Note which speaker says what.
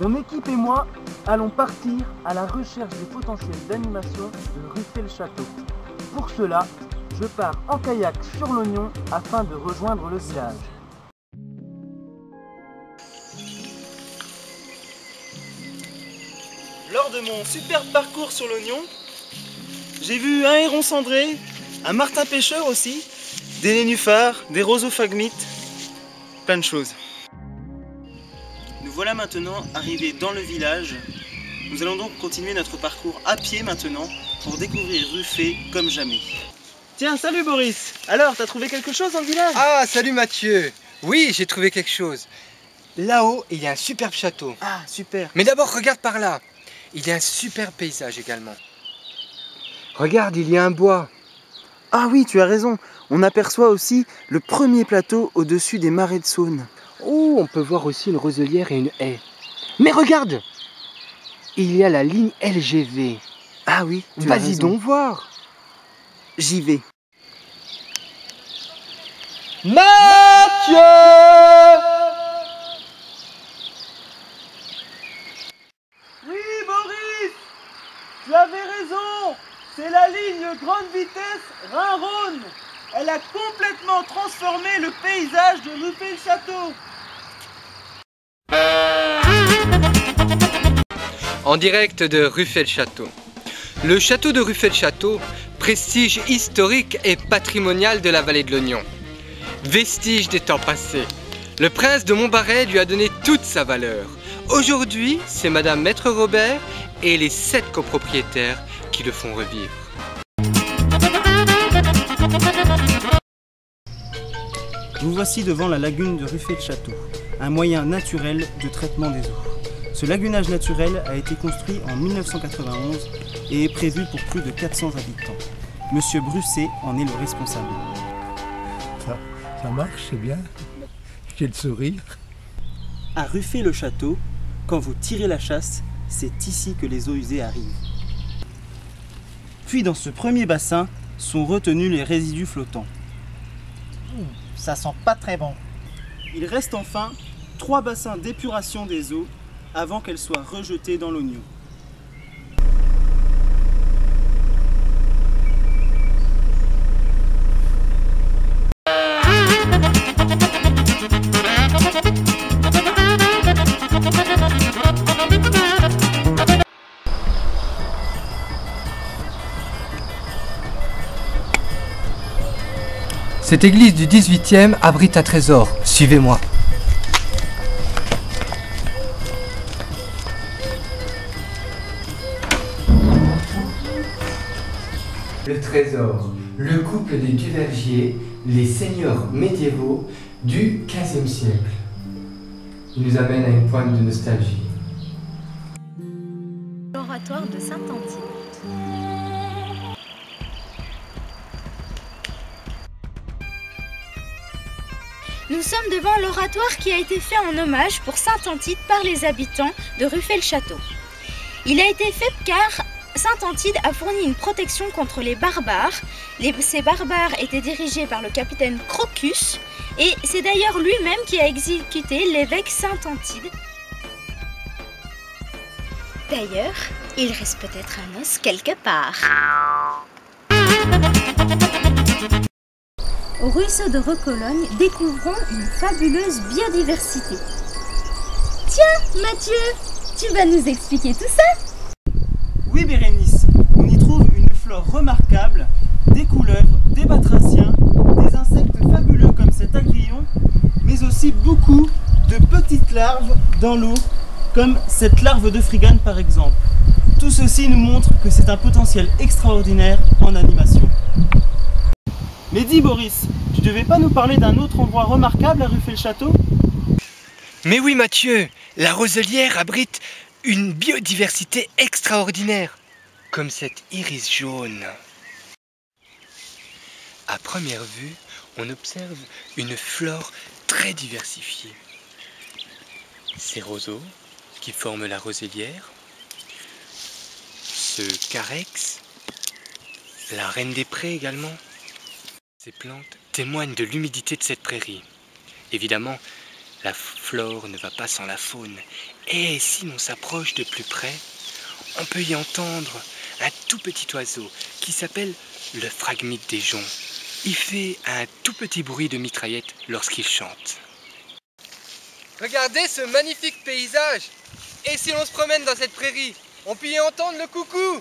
Speaker 1: Mon équipe et moi allons partir à la recherche des potentiels d'animation de Ruffet-le-Château. Pour cela, je pars en kayak sur l'Ognon afin de rejoindre le village. Lors de mon superbe parcours sur l'Ognon, j'ai vu un héron cendré, un martin pêcheur aussi, des nénuphars, des roseaux phagmites, plein de choses. Nous voilà maintenant arrivés dans le village. Nous allons donc continuer notre parcours à pied maintenant pour découvrir Ruffet comme jamais. Tiens, salut Boris! Alors, t'as trouvé quelque chose dans le village?
Speaker 2: Ah, salut Mathieu! Oui, j'ai trouvé quelque chose. Là-haut, il y a un superbe château.
Speaker 1: Ah, super!
Speaker 2: Mais d'abord, regarde par là. Il y a un superbe paysage également. Regarde, il y a un bois.
Speaker 1: Ah oui, tu as raison. On aperçoit aussi le premier plateau au-dessus des marais de Saône.
Speaker 2: Oh, on peut voir aussi une roselière et une haie. Mais regarde! Il y a la ligne LGV.
Speaker 1: Ah oui, tu as
Speaker 2: Vas-y
Speaker 1: raison.
Speaker 2: donc voir.
Speaker 1: J'y vais.
Speaker 2: Mathieu!
Speaker 1: Oui, Boris! Tu avais raison! C'est la ligne grande vitesse Rhin-Rhône! Elle a complètement transformé le paysage de Ruffet-le-Château!
Speaker 2: En direct de Ruffet-le-Château. Le château de Ruffet-le-Château, prestige historique et patrimonial de la vallée de l'Ognon. Vestige des temps passés. Le prince de Montbarret lui a donné toute sa valeur. Aujourd'hui, c'est Madame Maître Robert et les 7 copropriétaires qui le font revivre.
Speaker 1: Nous voici devant la lagune de Ruffet-le-Château, un moyen naturel de traitement des eaux. Ce lagunage naturel a été construit en 1991 et est prévu pour plus de 400 habitants. Monsieur Brusset en est le responsable.
Speaker 3: Ça marche, c'est bien. J'ai le sourire.
Speaker 1: À Ruffet-le-Château, quand vous tirez la chasse, c'est ici que les eaux usées arrivent. Puis dans ce premier bassin sont retenus les résidus flottants.
Speaker 4: Ça sent pas très bon.
Speaker 1: Il reste enfin 3 bassins d'épuration des eaux avant qu'elles soient rejetées dans l'Ognon.
Speaker 2: Cette église du 18e abrite un trésor. Suivez-moi. Le trésor, le couple des Duvergier, les seigneurs médiévaux du XVe siècle. Il nous amène à une pointe de nostalgie.
Speaker 5: L'oratoire de Saint-Antide. Nous sommes devant l'oratoire qui a été fait en hommage pour Saint-Antide par les habitants de Ruffet-le-Château. Il a été fait car Saint-Antide a fourni une protection contre les barbares. Ces barbares étaient dirigés par le capitaine Crocus et c'est d'ailleurs lui-même qui a exécuté l'évêque Saint-Antide. D'ailleurs, il reste peut-être un os quelque part. Au ruisseau de Recologne, découvrons une fabuleuse biodiversité. Tiens, Mathieu, tu vas nous expliquer tout ça?
Speaker 1: Oui Bérénice, on y trouve une flore remarquable, des couleuvres, des batraciens, des insectes fabuleux comme cet agrillon, mais aussi beaucoup de petites larves dans l'eau, comme cette larve de frigane par exemple. Tout ceci nous montre que c'est un potentiel extraordinaire en animation. Mais dis Boris, tu devais pas nous parler d'un autre endroit remarquable à Ruffet-le-Château?
Speaker 2: Mais oui Mathieu, la roselière abrite une biodiversité extraordinaire, comme cet iris jaune. À première vue, on observe une flore très diversifiée. Ces roseaux qui forment la roselière, ce carex, la reine des prés également. Ces plantes témoignent de l'humidité de cette prairie. Évidemment, La flore ne va pas sans la faune. Et si l'on s'approche de plus près, on peut y entendre un tout petit oiseau qui s'appelle le phragmite des joncs. Il fait un tout petit bruit de mitraillette lorsqu'il chante. Regardez ce magnifique paysage! Et si l'on se promène dans cette prairie, on peut y entendre le coucou!